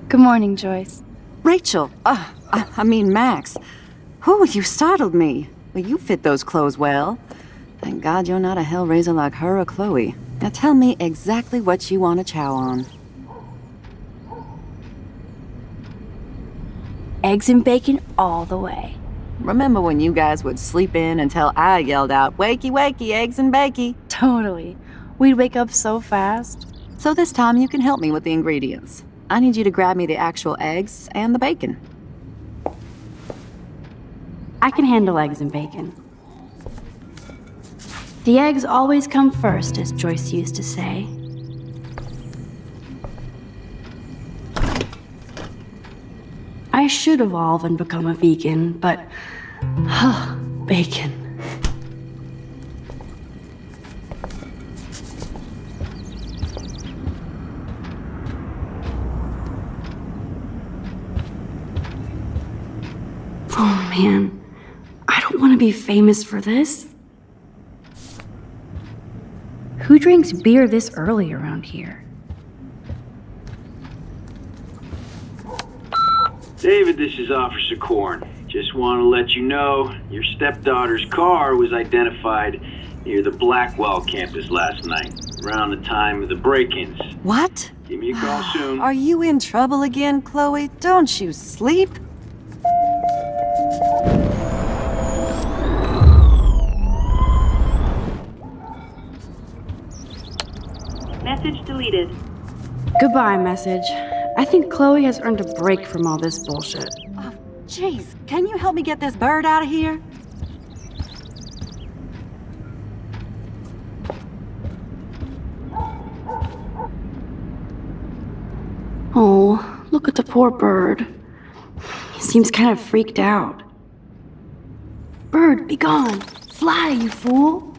Good morning, Joyce. Rachel, I mean Max. Oh, you startled me. Well, you fit those clothes well. Thank God you're not a hellraiser like her or Chloe. Now tell me exactly what you want to chow on. Eggs and bacon all the way. Remember when you guys would sleep in until I yelled out, "Wakey, wakey, eggs and bakey"? Totally. We'd wake up so fast. So this time you can help me with the ingredients. I need you to grab me the actual eggs and the bacon. I can handle eggs and bacon. The eggs always come first, as Joyce used to say. I should evolve and become a vegan, but... bacon. Oh man, I don't want to be famous for this. Who drinks beer this early around here? David, this is Officer Korn. Just want to let you know your stepdaughter's car was identified near the Blackwell campus last night, around the time of the break-ins. What? Give me a call soon. Are you in trouble again, Chloe? Don't you sleep? Message deleted. Goodbye, message. I think Chloe has earned a break from all this bullshit. Oh, jeez. Can you help me get this bird out of here? Oh, look at the poor bird. He seems kind of freaked out. Bird, be gone! Fly, you fool!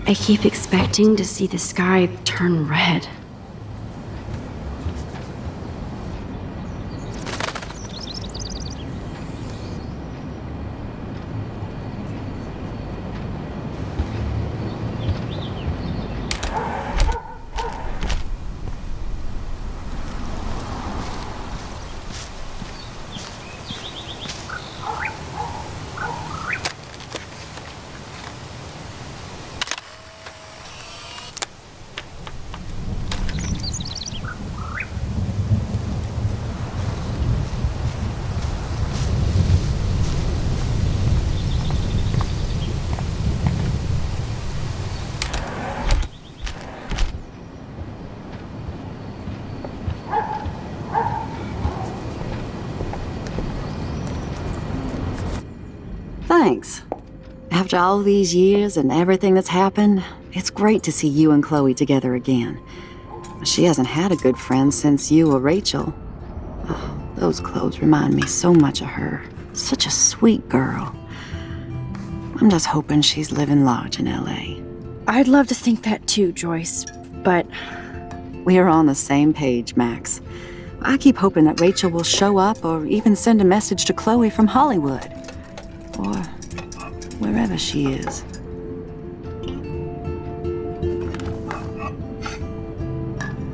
I keep expecting to see the sky turn red. Thanks. After all these years and everything that's happened, it's great to see you and Chloe together again. She hasn't had a good friend since you or Rachel. Oh, those clothes remind me so much of her. Such a sweet girl. I'm just hoping she's living large in LA. I'd love to think that too, Joyce, but... We're on the same page, Max. I keep hoping that Rachel will show up or even send a message to Chloe from Hollywood. Or wherever she is.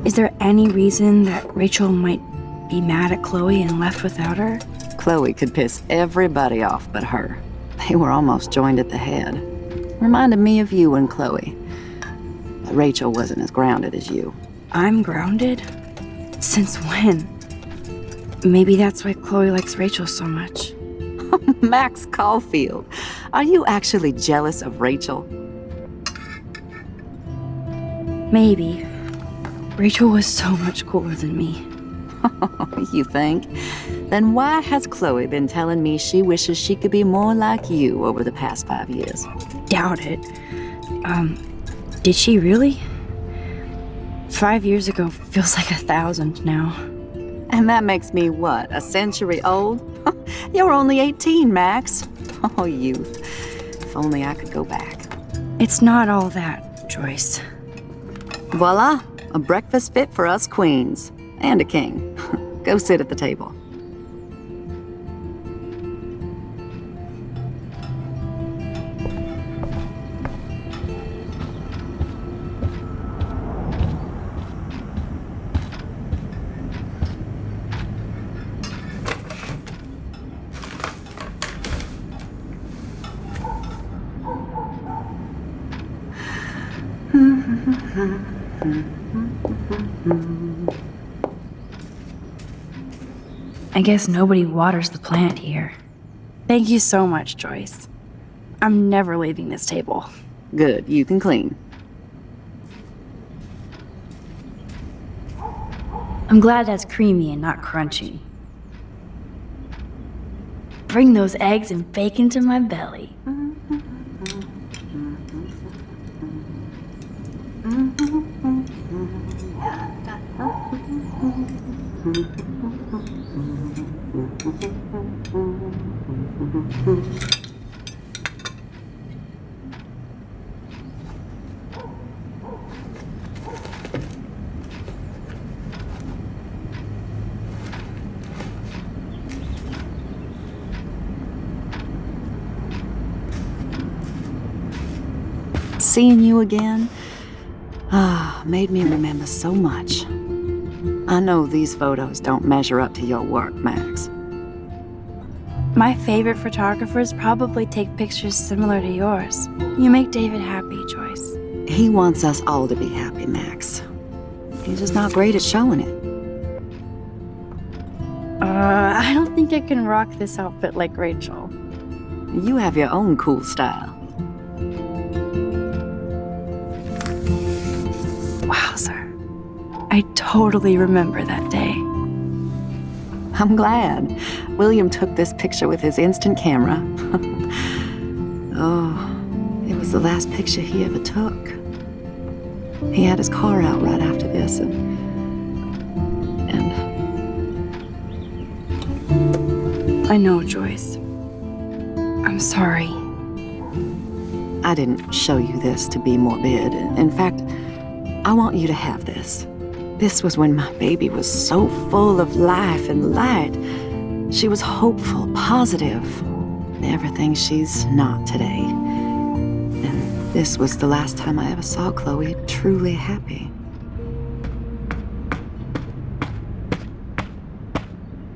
Is there any reason that Rachel might be mad at Chloe and left without her? Chloe could piss everybody off but her. They were almost joined at the head. Reminded me of you and Chloe. But Rachel wasn't as grounded as you. I'm grounded? Since when? Maybe that's why Chloe likes Rachel so much. Max Caulfield, are you actually jealous of Rachel? Maybe. Rachel was so much cooler than me. You think? Then why has Chloe been telling me she wishes she could be more like you over the past 5 years? Doubt it. Did she really? 5 years ago feels like 1,000 now. And that makes me what, a century old? You're only 18, Max. Oh, youth. If only I could go back. It's not all that, Joyce. Voila, a breakfast fit for us queens. And a king. Go sit at the table. I guess nobody waters the plant here. Thank you so much, Joyce. I'm never leaving this table. Good, you can clean. I'm glad that's creamy and not crunchy. Bring those eggs and bacon to my belly. Seeing you again, made me remember so much. I know these photos don't measure up to your work, Max. My favorite photographers probably take pictures similar to yours. You make David happy, Joyce. He wants us all to be happy, Max. He's just not great at showing it. I don't think I can rock this outfit like Rachel. You have your own cool style. Wowzer. I totally remember that day. I'm glad. William took this picture with his instant camera. Oh, it was the last picture he ever took. He had his car out right after this, and I know, Joyce. I'm sorry. I didn't show you this to be morbid. In fact, I want you to have this. This was when my baby was so full of life and light. She was hopeful, positive, everything she's not today. And this was the last time I ever saw Chloe truly happy.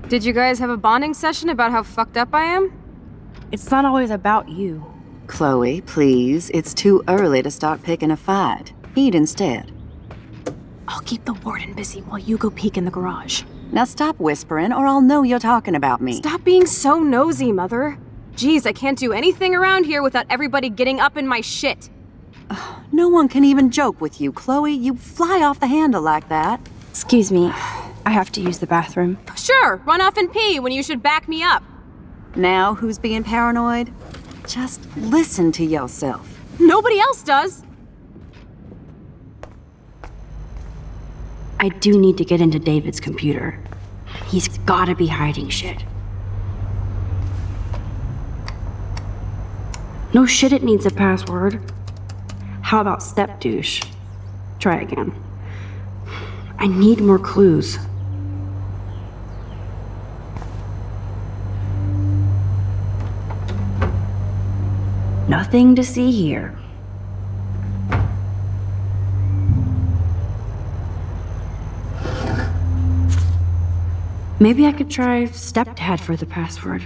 Did you guys have a bonding session about how fucked up I am? It's not always about you. Chloe, please, it's too early to start picking a fight. Eat instead. I'll keep the warden busy while you go peek in the garage. Now stop whispering or I'll know you're talking about me. Stop being so nosy, Mother. Jeez, I can't do anything around here without everybody getting up in my shit. No one can even joke with you, Chloe. You fly off the handle like that. Excuse me. I have to use the bathroom. Sure, run off and pee when you should back me up. Now who's being paranoid? Just listen to yourself. Nobody else does. I do need to get into David's computer. He's gotta be hiding shit. No shit, it needs a password. How about step douche? Try again. I need more clues. Nothing to see here. Maybe I could try stepdad for the password.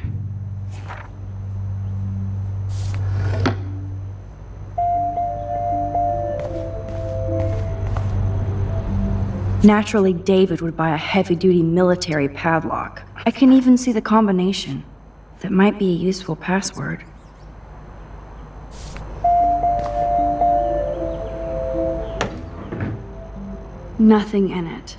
Naturally, David would buy a heavy-duty military padlock. I can even see the combination. That might be a useful password. Nothing in it.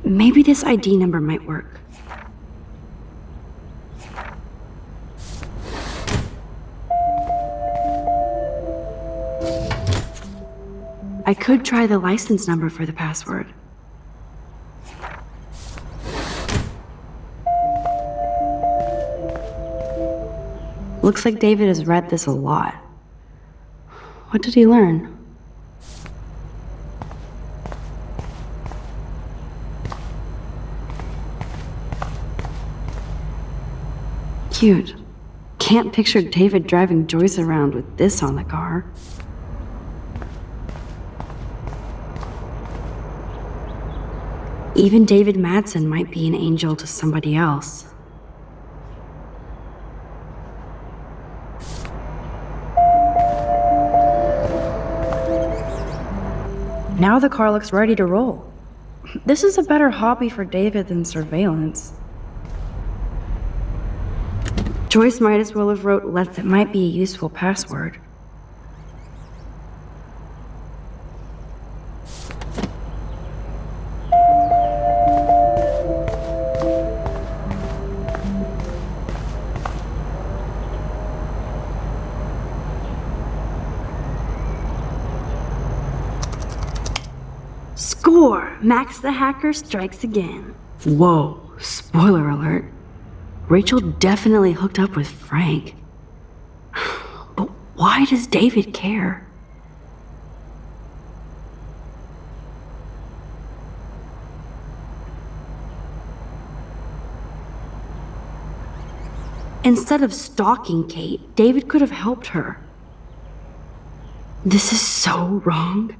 Maybe this ID number might work. I could try the license number for the password. Looks like David has read this a lot. What did he learn? Cute. Can't picture David driving Joyce around with this on the car. Even David Madsen might be an angel to somebody else. Now the car looks ready to roll. This is a better hobby for David than surveillance. Joyce might as well have wrote "let" that might be a useful password. Score! Max the hacker strikes again. Whoa, spoiler alert. Rachel definitely hooked up with Frank. But why does David care? Instead of stalking Kate, David could have helped her. This is so wrong.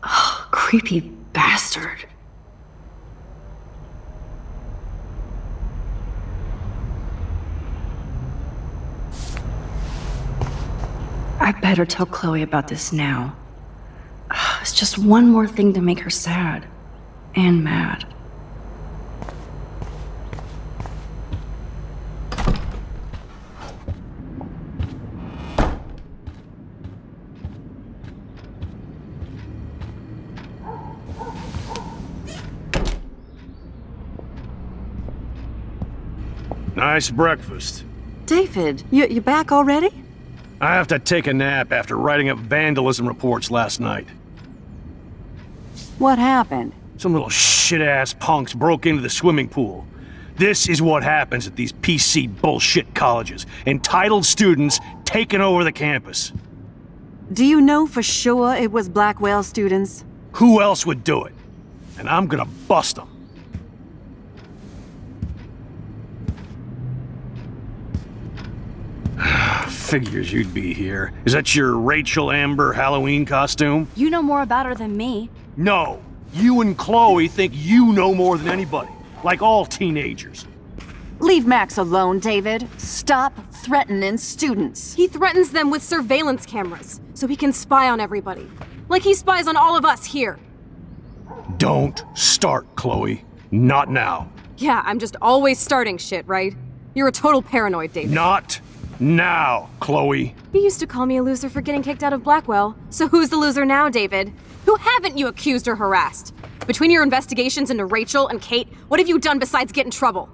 Ugh, creepy bastard. I better tell Chloe about this now. It's just one more thing to make her sad. And mad. Nice breakfast. David, you back already? I have to take a nap after writing up vandalism reports last night. What happened? Some little shit-ass punks broke into the swimming pool. This is what happens at these PC bullshit colleges. Entitled students taking over the campus. Do you know for sure it was Blackwell students? Who else would do it? And I'm gonna bust them. Figures you'd be here. Is that your Rachel Amber Halloween costume? You know more about her than me. No. You and Chloe think you know more than anybody. Like all teenagers. Leave Max alone, David. Stop threatening students. He threatens them with surveillance cameras, so he can spy on everybody. Like he spies on all of us here. Don't start, Chloe. Not now. Yeah, I'm just always starting shit, right? You're a total paranoid, David. Not now, Chloe. You used to call me a loser for getting kicked out of Blackwell. So who's the loser now, David? Who haven't you accused or harassed? Between your investigations into Rachel and Kate, what have you done besides get in trouble?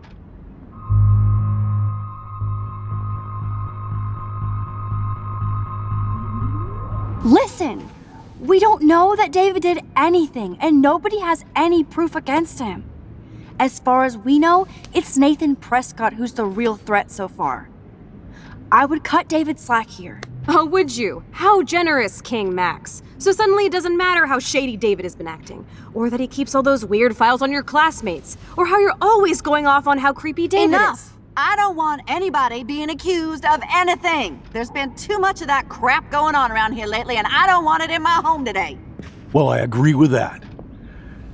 Listen! We don't know that David did anything, and nobody has any proof against him. As far as we know, it's Nathan Prescott who's the real threat so far. I would cut David slack here. Oh, would you? How generous, King Max. So suddenly it doesn't matter how shady David has been acting, or that he keeps all those weird files on your classmates, or how you're always going off on how creepy David Enough! is. I don't want anybody being accused of anything. There's been too much of that crap going on around here lately, and I don't want it in my home today. Well, I agree with that.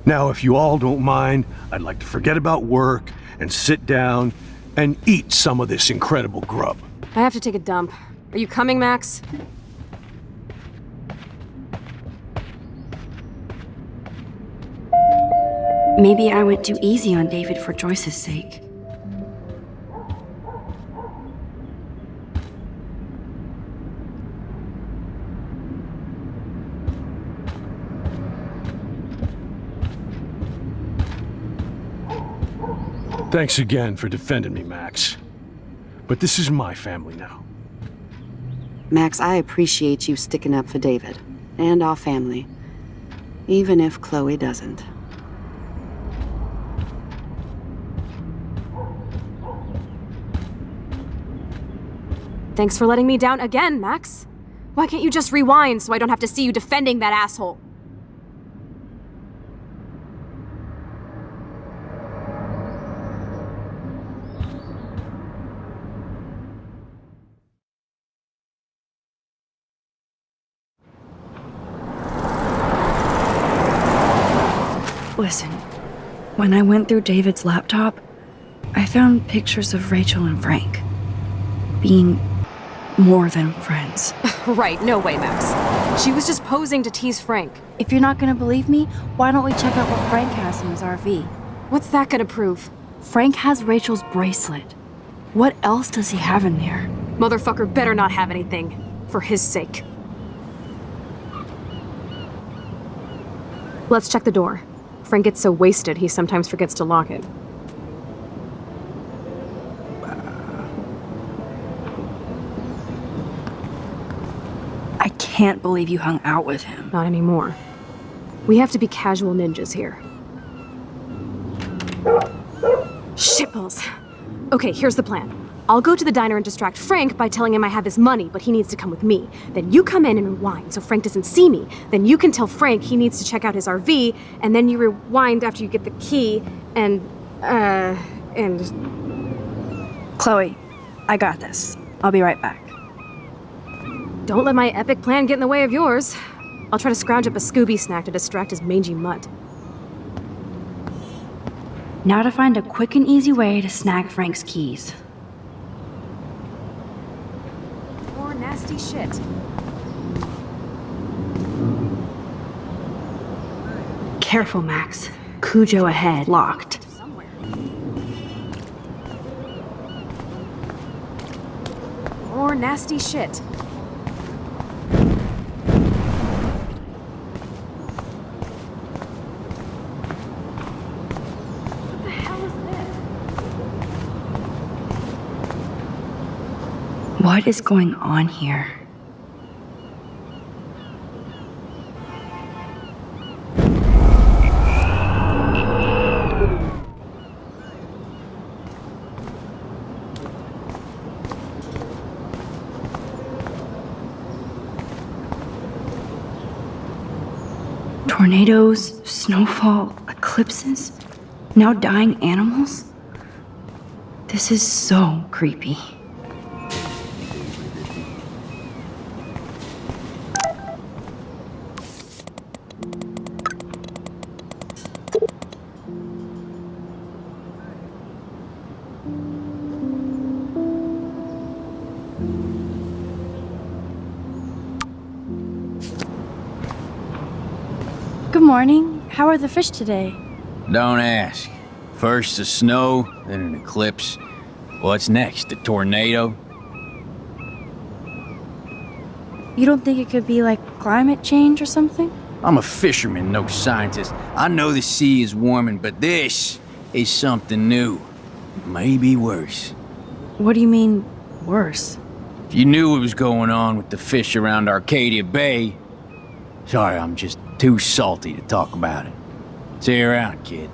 Now, if you all don't mind, I'd like to forget about work and sit down and eat some of this incredible grub. I have to take a dump. Are you coming, Max? Maybe I went too easy on David for Joyce's sake. Thanks again for defending me, Max. But this is my family now. Max, I appreciate you sticking up for David and our family, even if Chloe doesn't. Thanks for letting me down again, Max. Why can't you just rewind so I don't have to see you defending that asshole? Listen, when I went through David's laptop, I found pictures of Rachel and Frank being more than friends. Right, no way, Max. She was just posing to tease Frank. If you're not gonna believe me, why don't we check out what Frank has in his RV? What's that gonna prove? Frank has Rachel's bracelet. What else does he have in there? Motherfucker better not have anything. For his sake. Let's check the door. Frank gets so wasted, he sometimes forgets to lock it. I can't believe you hung out with him. Not anymore. We have to be casual ninjas here. Shitballs. Okay, here's the plan. I'll go to the diner and distract Frank by telling him I have his money, but he needs to come with me. Then you come in and rewind so Frank doesn't see me. Then you can tell Frank he needs to check out his RV, and then you rewind after you get the key, and... Chloe, I got this. I'll be right back. Don't let my epic plan get in the way of yours. I'll try to scrounge up a Scooby snack to distract his mangy mutt. Now to find a quick and easy way to snag Frank's keys. More nasty shit. Careful, Max. Cujo ahead, locked. Somewhere. More nasty shit. What the hell is this? What is going on here? Tornadoes, snowfall, eclipses, now dying animals? This is so creepy. Good morning. How are the fish today? Don't ask. First the snow, then an eclipse. What's next? A tornado? You don't think it could be like climate change or something? I'm a fisherman, no scientist. I know the sea is warming, but this is something new. Maybe worse. What do you mean, worse? If you knew what was going on with the fish around Arcadia Bay... Sorry, I'm just too salty to talk about it. See you around, kid.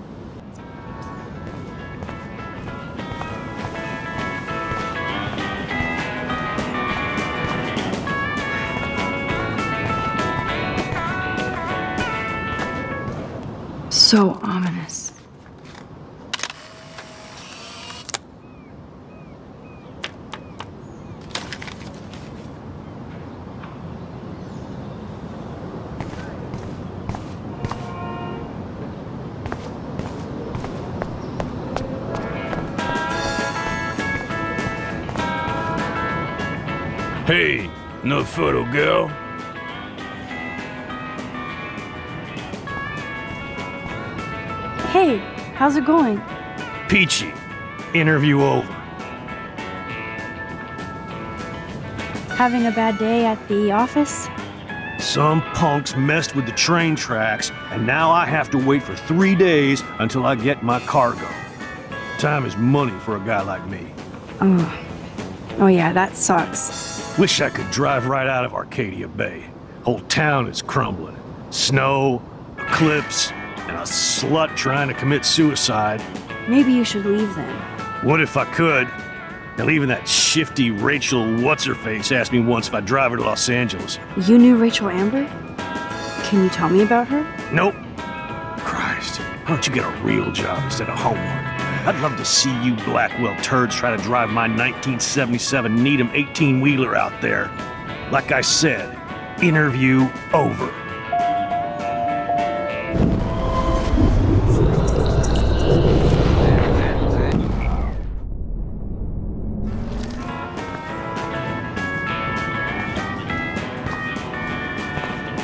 So ominous. Hey, no photo girl. Hey, how's it going? Peachy. Interview over. Having a bad day at the office? Some punks messed with the train tracks, and now I have to wait for 3 days until I get my cargo. Time is money for a guy like me. Oh yeah, that sucks. Wish I could drive right out of Arcadia Bay. Whole town is crumbling. Snow, eclipse, and a slut trying to commit suicide. Maybe you should leave then. What if I could? Hell, even that shifty Rachel What's-Her-Face asked me once if I'd drive her to Los Angeles. You knew Rachel Amber? Can you tell me about her? Nope. Christ, why don't you get a real job instead of homework? I'd love to see you Blackwell turds try to drive my 1977 Needham 18-wheeler out there. Like I said, interview over.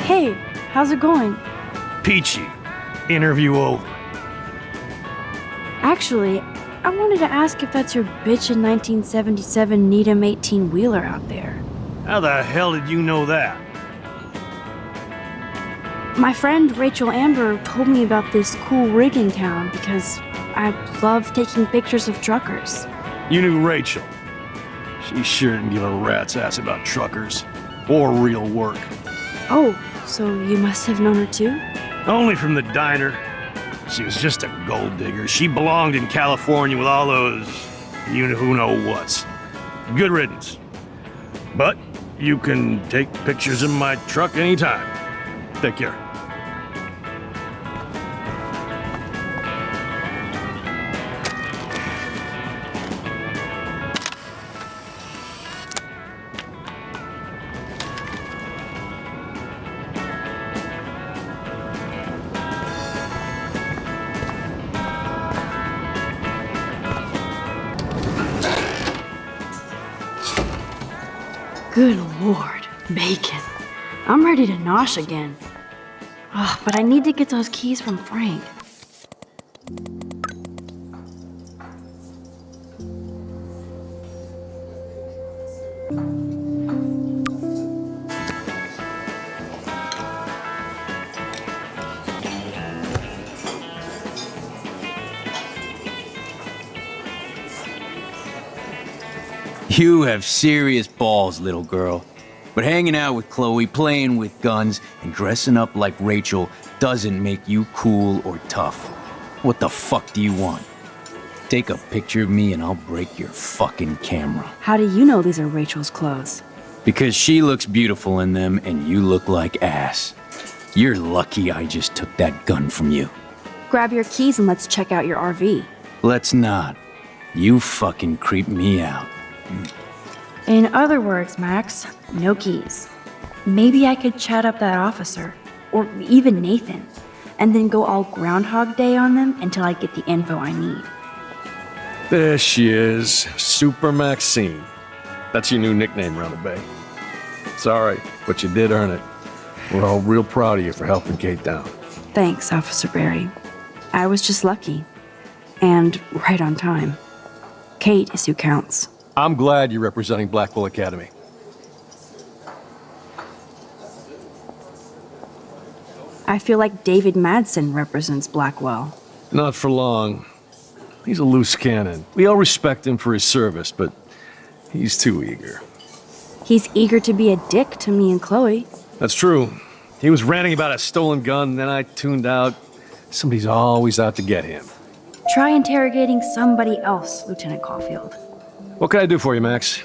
Hey, how's it going? Peachy, interview over. Actually, I wanted to ask if that's your bitchin' 1977 Needham 18-wheeler out there. How the hell did you know that? My friend Rachel Amber told me about this cool rig in town because I love taking pictures of truckers. You knew Rachel. She sure didn't give a rat's ass about truckers. Or real work. Oh, so you must have known her too? Only from the diner. She was just a gold digger. She belonged in California with all those you-know-who-know-whats. Good riddance. But you can take pictures of my truck anytime. Take care. Good lord, bacon. I'm ready to nosh again. Ugh, but I need to get those keys from Frank. You have serious balls, little girl. But hanging out with Chloe, playing with guns, and dressing up like Rachel doesn't make you cool or tough. What the fuck do you want? Take a picture of me and I'll break your fucking camera. How do you know these are Rachel's clothes? Because she looks beautiful in them and you look like ass. You're lucky I just took that gun from you. Grab your keys and let's check out your RV. Let's not. You fucking creep me out. In other words, Max, no keys. Maybe I could chat up that officer, or even Nathan, and then go all Groundhog Day on them until I get the info I need. There she is, Super Maxine. That's your new nickname around the bay. Sorry, but you did earn it. We're all real proud of you for helping Kate down. Thanks, Officer Barry. I was just lucky. And right on time. Kate is who counts. I'm glad you're representing Blackwell Academy. I feel like David Madsen represents Blackwell. Not for long. He's a loose cannon. We all respect him for his service, but he's too eager. He's eager to be a dick to me and Chloe. That's true. He was ranting about a stolen gun, then I tuned out. Somebody's always out to get him. Try interrogating somebody else, Lieutenant Caulfield. What can I do for you, Max?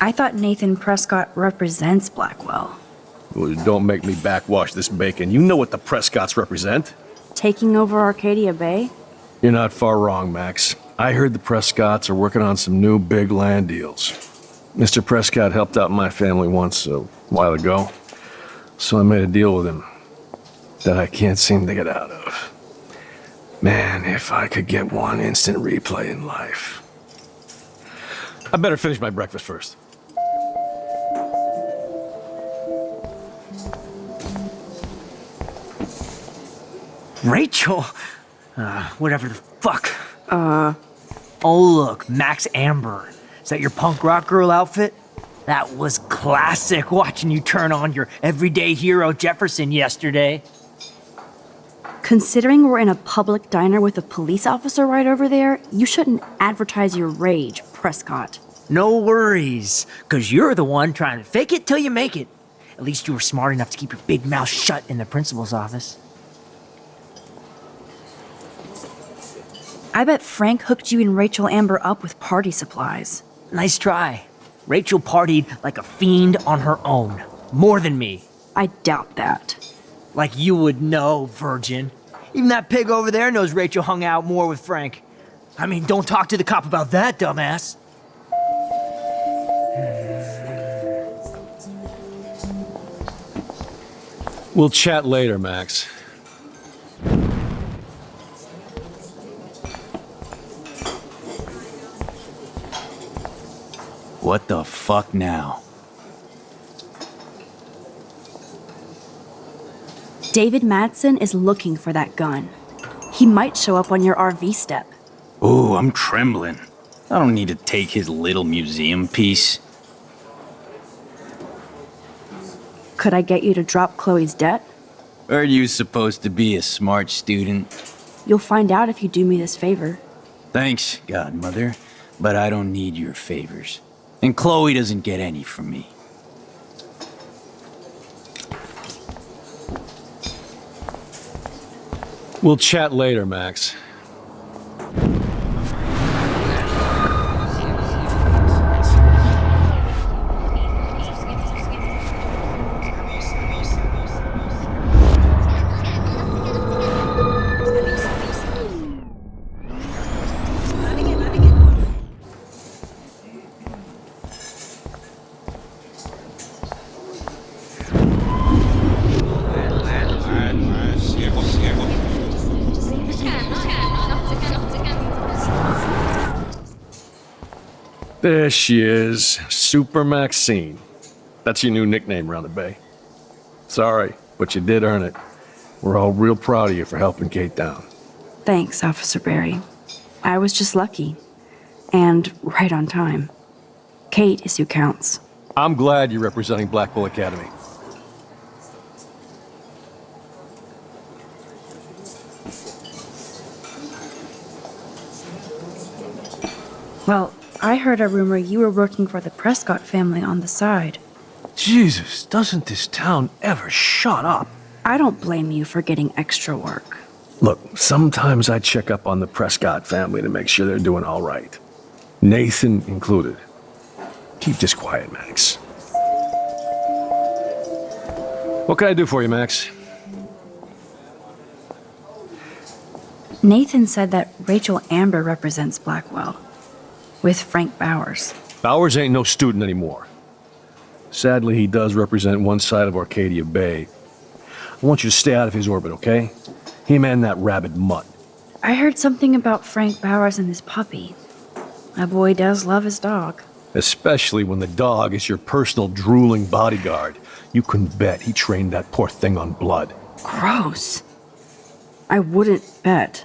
I thought Nathan Prescott represents Blackwell. Well, don't make me backwash this bacon. You know what the Prescotts represent. Taking over Arcadia Bay? You're not far wrong, Max. I heard the Prescotts are working on some new big land deals. Mr. Prescott helped out my family once a while ago, so I made a deal with him that I can't seem to get out of. Man, if I could get one instant replay in life. I better finish my breakfast first. Rachel? Whatever the fuck. Oh, look, Max Amber. Is that your punk rock girl outfit? That was classic watching you turn on your everyday hero Jefferson yesterday. Considering we're in a public diner with a police officer right over there, you shouldn't advertise your rage, Prescott. No worries, because you're the one trying to fake it till you make it. At least you were smart enough to keep your big mouth shut in the principal's office. I bet Frank hooked you and Rachel Amber up with party supplies. Nice try. Rachel partied like a fiend on her own. More than me. I doubt that. Like you would know, virgin. Even that pig over there knows Rachel hung out more with Frank. I mean, don't talk to the cop about that, dumbass. We'll chat later, Max. What the fuck now? David Madsen is looking for that gun. He might show up on your RV step. Ooh, I'm trembling. I don't need to take his little museum piece. Could I get you to drop Chloe's debt? Are you supposed to be a smart student? You'll find out if you do me this favor. Thanks, Godmother, but I don't need your favors. And Chloe doesn't get any from me. We'll chat later, Max. There she is, Super Maxine. That's your new nickname around the bay. Sorry, but you did earn it. We're all real proud of you for helping Kate down. Thanks, Officer Barry. I was just lucky. And right on time. Kate is who counts. I'm glad you're representing Blackpool Academy. Well, I heard a rumor you were working for the Prescott family on the side. Jesus, doesn't this town ever shut up? I don't blame you for getting extra work. Look, sometimes I check up on the Prescott family to make sure they're doing all right. Nathan included. Keep this quiet, Max. What can I do for you, Max? Nathan said that Rachel Amber represents Blackwell, with Frank Bowers. Bowers ain't no student anymore. Sadly, he does represent one side of Arcadia Bay. I want you to stay out of his orbit, okay? Him and that rabid mutt. I heard something about Frank Bowers and his puppy. My boy does love his dog. Especially when the dog is your personal drooling bodyguard. You can bet he trained that poor thing on blood. Gross. I wouldn't bet.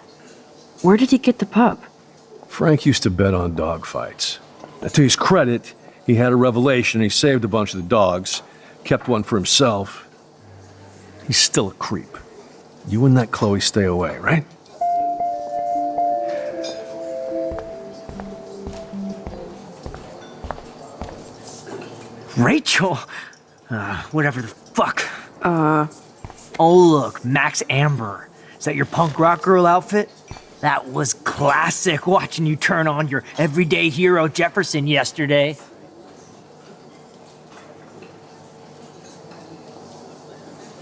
Where did he get the pup? Frank used to bet on dog fights. Now, to his credit, he had a revelation. He saved a bunch of the dogs, kept one for himself. He's still a creep. You and that Chloe stay away, right? Rachel? Whatever the fuck. Oh, look, Max Amber. Is that your punk rock girl outfit? That was classic watching you turn on your everyday hero Jefferson yesterday.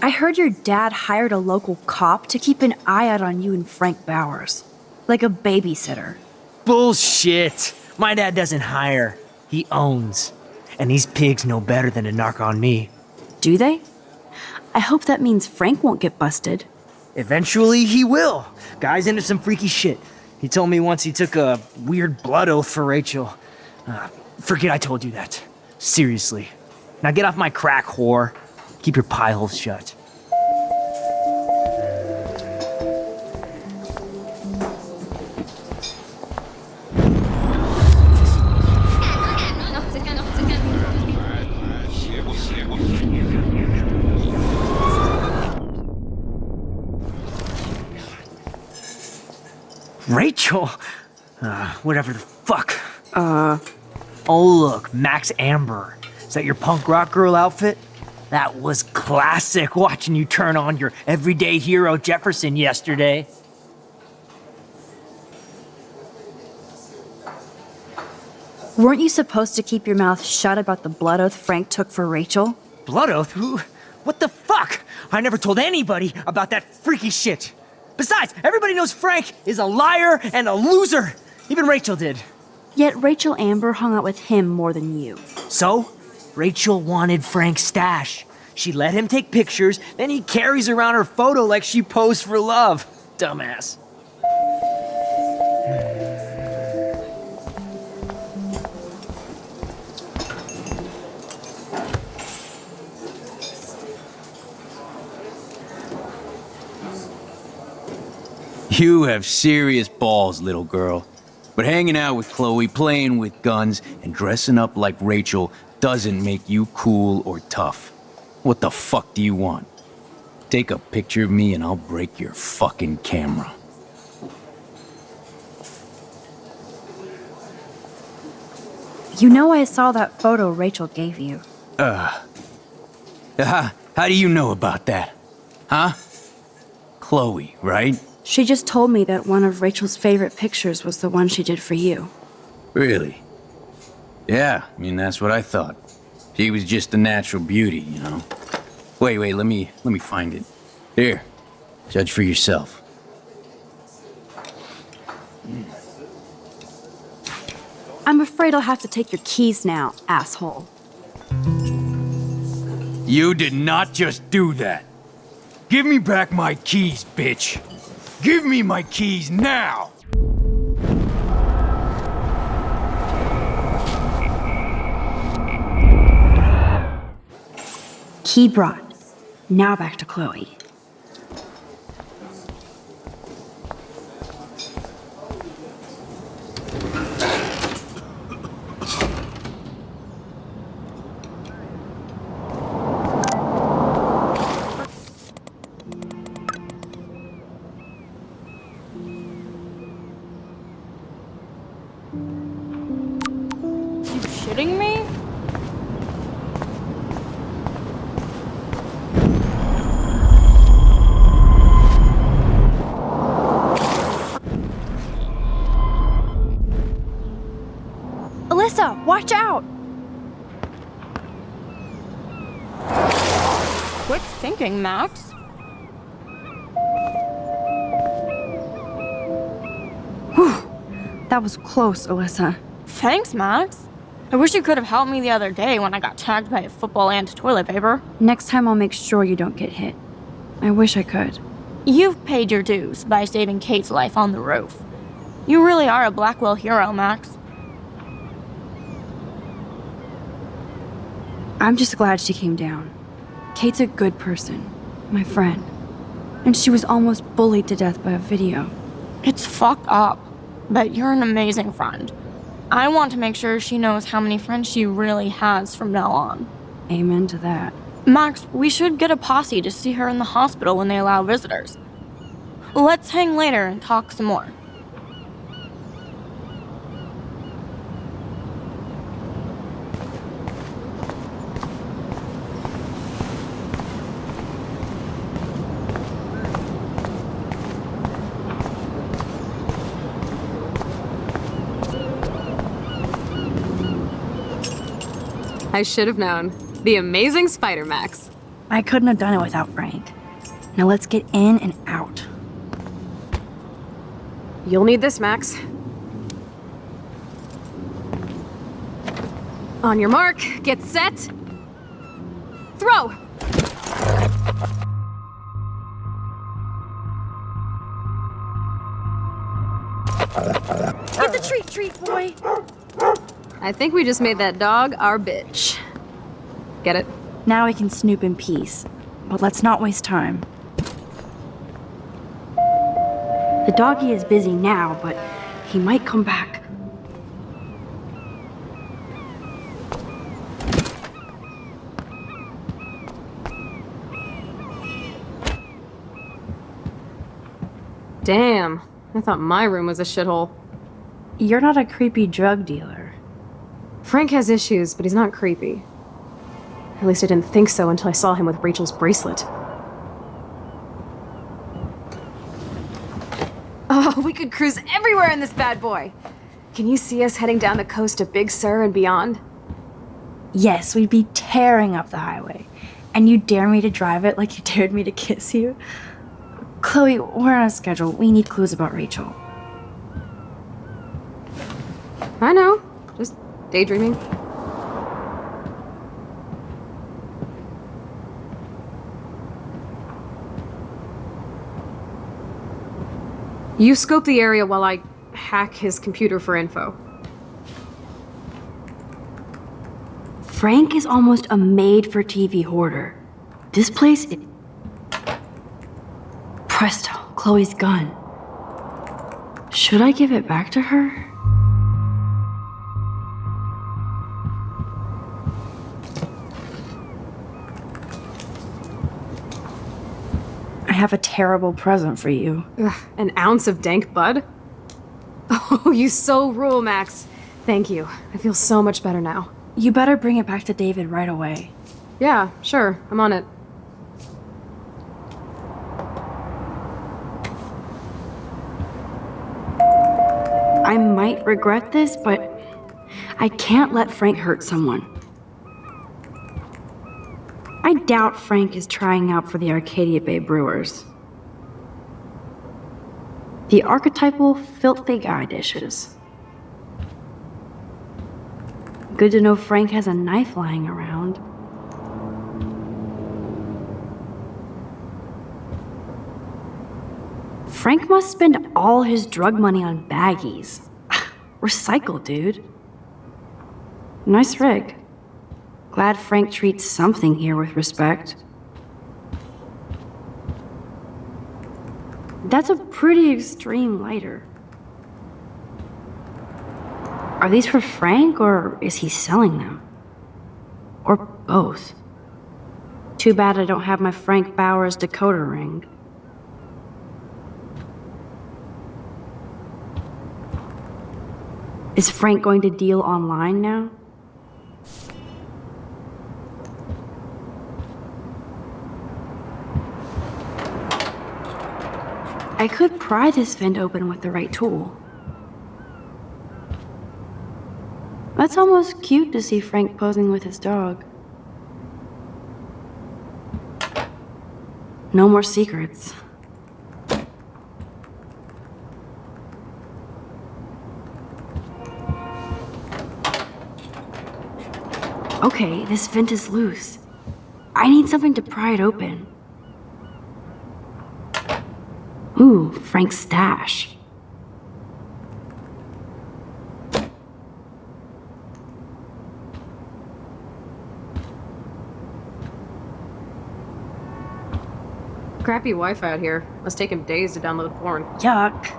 I heard your dad hired a local cop to keep an eye out on you and Frank Bowers. Like a babysitter. Bullshit! My dad doesn't hire. He owns. And these pigs know better than to narc on me. Do they? I hope that means Frank won't get busted. Eventually, he will. Guy's into some freaky shit. He told me once he took a weird blood oath for Rachel. Forget I told you that. Seriously. Now get off my crack, whore. Keep your pie holes shut. Rachel? Whatever the fuck. Oh, look, Max Amber. Is that your punk rock girl outfit? That was classic watching you turn on your everyday hero Jefferson yesterday. Weren't you supposed to keep your mouth shut about the blood oath Frank took for Rachel? Blood oath? Who? What the fuck? I never told anybody about that freaky shit. Besides, everybody knows Frank is a liar and a loser. Even Rachel did. Yet Rachel Amber hung out with him more than you. So, Rachel wanted Frank's stash. She let him take pictures, then he carries around her photo like she posed for love. Dumbass. You have serious balls, little girl. But hanging out with Chloe, playing with guns, and dressing up like Rachel doesn't make you cool or tough. What the fuck do you want? Take a picture of me and I'll break your fucking camera. You know I saw that photo Rachel gave you. How do you know about that? Huh? Chloe, right? She just told me that one of Rachel's favorite pictures was the one she did for you. Really? Yeah, I mean, that's what I thought. She was just a natural beauty, you know? Wait, let me find it. Here, judge for yourself. I'm afraid I'll have to take your keys now, asshole. You did not just do that. Give me back my keys, bitch. Give me my keys now! Key brought. Now back to Chloe. Shitting me? Alyssa, watch out! Quick thinking, Max. That was close, Alyssa. Thanks, Max. I wish you could have helped me the other day when I got tagged by a football and toilet paper. Next time I'll make sure you don't get hit. I wish I could. You've paid your dues by saving Kate's life on the roof. You really are a Blackwell hero, Max. I'm just glad she came down. Kate's a good person, my friend. And she was almost bullied to death by a video. It's fucked up, but you're an amazing friend. I want to make sure she knows how many friends she really has from now on. Amen to that. Max, we should get a posse to see her in the hospital when they allow visitors. Let's hang later and talk some more. I should have known. The amazing Spider Max. I couldn't have done it without Frank. Now let's get in and out. You'll need this, Max. On your mark, get set. Throw! Get the treat, boy! I think we just made that dog our bitch. Get it? Now we can snoop in peace, but let's not waste time. The doggy is busy now, but he might come back. Damn, I thought my room was a shithole. You're not a creepy drug dealer. Frank has issues, but he's not creepy. At least I didn't think so until I saw him with Rachel's bracelet. Oh, we could cruise everywhere in this bad boy! Can you see us heading down the coast to Big Sur and beyond? Yes, we'd be tearing up the highway. And you dare me to drive it like you dared me to kiss you? Chloe, we're on a schedule. We need clues about Rachel. I know. Just daydreaming. You scope the area while I hack his computer for info. Frank is almost a made-for-TV hoarder. This place, Presto, Chloe's gun. Should I give it back to her? I have a terrible present for you. Ugh, an ounce of dank bud? Oh, you so rule, Max. Thank you. I feel so much better now. You better bring it back to David right away. Yeah, sure. I'm on it. I might regret this, but I can't let Frank hurt someone. I doubt Frank is trying out for the Arcadia Bay Brewers. The archetypal filthy guy dishes. Good to know Frank has a knife lying around. Frank must spend all his drug money on baggies. Recycle, dude. Nice rig. Glad Frank treats something here with respect. That's a pretty extreme lighter. Are these for Frank, or is he selling them? Or both? Too bad I don't have my Frank Bowers decoder ring. Is Frank going to deal online now? I could pry this vent open with the right tool. That's almost cute to see Frank posing with his dog. No more secrets. Okay, this vent is loose. I need something to pry it open. Ooh, Frank's stash. Crappy Wi-Fi out here. Must take him days to download porn. Yuck.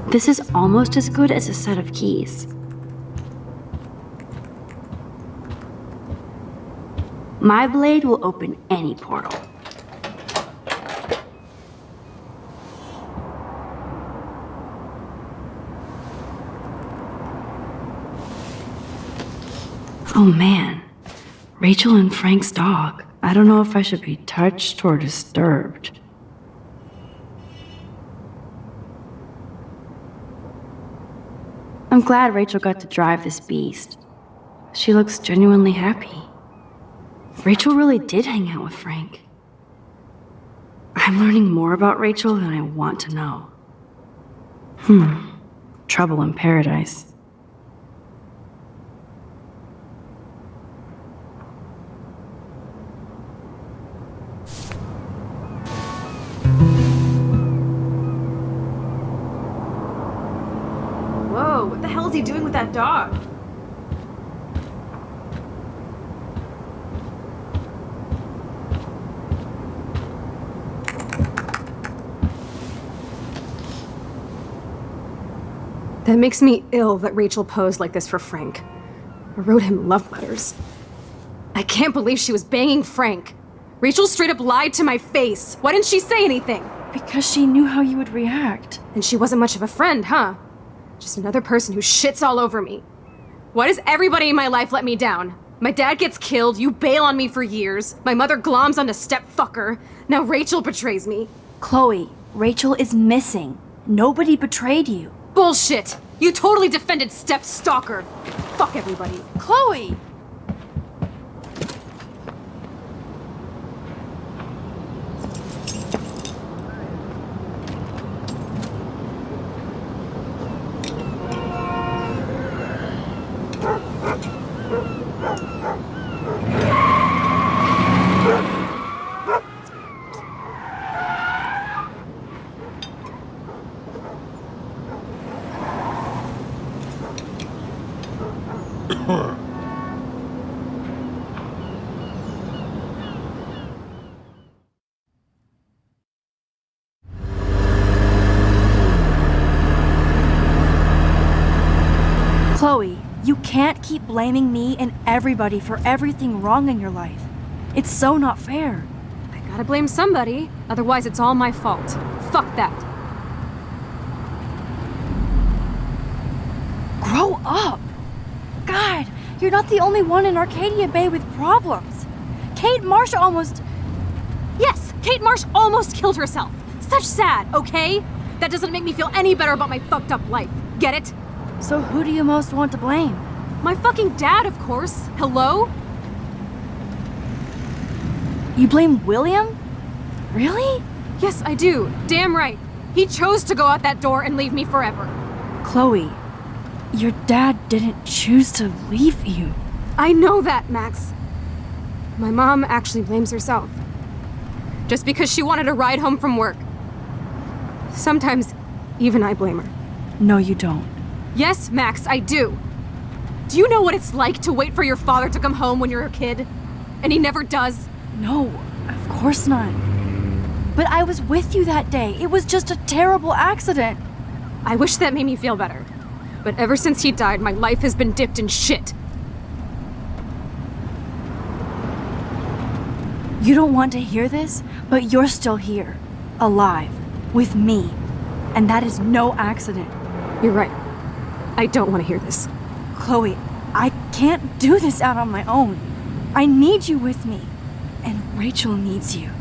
This is almost as good as a set of keys. My blade will open any portal. Oh man, Rachel and Frank's dog. I don't know if I should be touched or disturbed. I'm glad Rachel got to drive this beast. She looks genuinely happy. Rachel really did hang out with Frank. I'm learning more about Rachel than I want to know. Trouble in paradise. Whoa, what the hell is he doing with that dog? That makes me ill that Rachel posed like this for Frank. I wrote him love letters. I can't believe she was banging Frank. Rachel straight up lied to my face. Why didn't she say anything? Because she knew how you would react. And she wasn't much of a friend, huh? Just another person who shits all over me. Why does everybody in my life let me down? My dad gets killed, you bail on me for years, my mother gloms onto stepfucker, now Rachel betrays me. Chloe, Rachel is missing. Nobody betrayed you. Bullshit! You totally defended step-stalker. Fuck everybody. Chloe! Chloe, you can't keep blaming me and everybody for everything wrong in your life. It's so not fair. I gotta blame somebody, otherwise it's all my fault. Fuck that. Grow up! God, you're not the only one in Arcadia Bay with problems. Kate Marsh almost... Yes, Kate Marsh almost killed herself. Such sad, okay? That doesn't make me feel any better about my fucked up life. Get it? So who do you most want to blame? My fucking dad, of course. Hello? You blame William? Really? Yes, I do. Damn right. He chose to go out that door and leave me forever. Chloe, your dad didn't choose to leave you. I know that, Max. My mom actually blames herself. Just because she wanted a ride home from work. Sometimes, even I blame her. No, you don't. Yes, Max, I do. Do you know what it's like to wait for your father to come home when you're a kid? And he never does? No, of course not. But I was with you that day. It was just a terrible accident. I wish that made me feel better. But ever since he died, my life has been dipped in shit. You don't want to hear this, but you're still here. Alive. With me. And that is no accident. You're right. I don't want to hear this. Chloe, I can't do this out on my own. I need you with me. And Rachel needs you.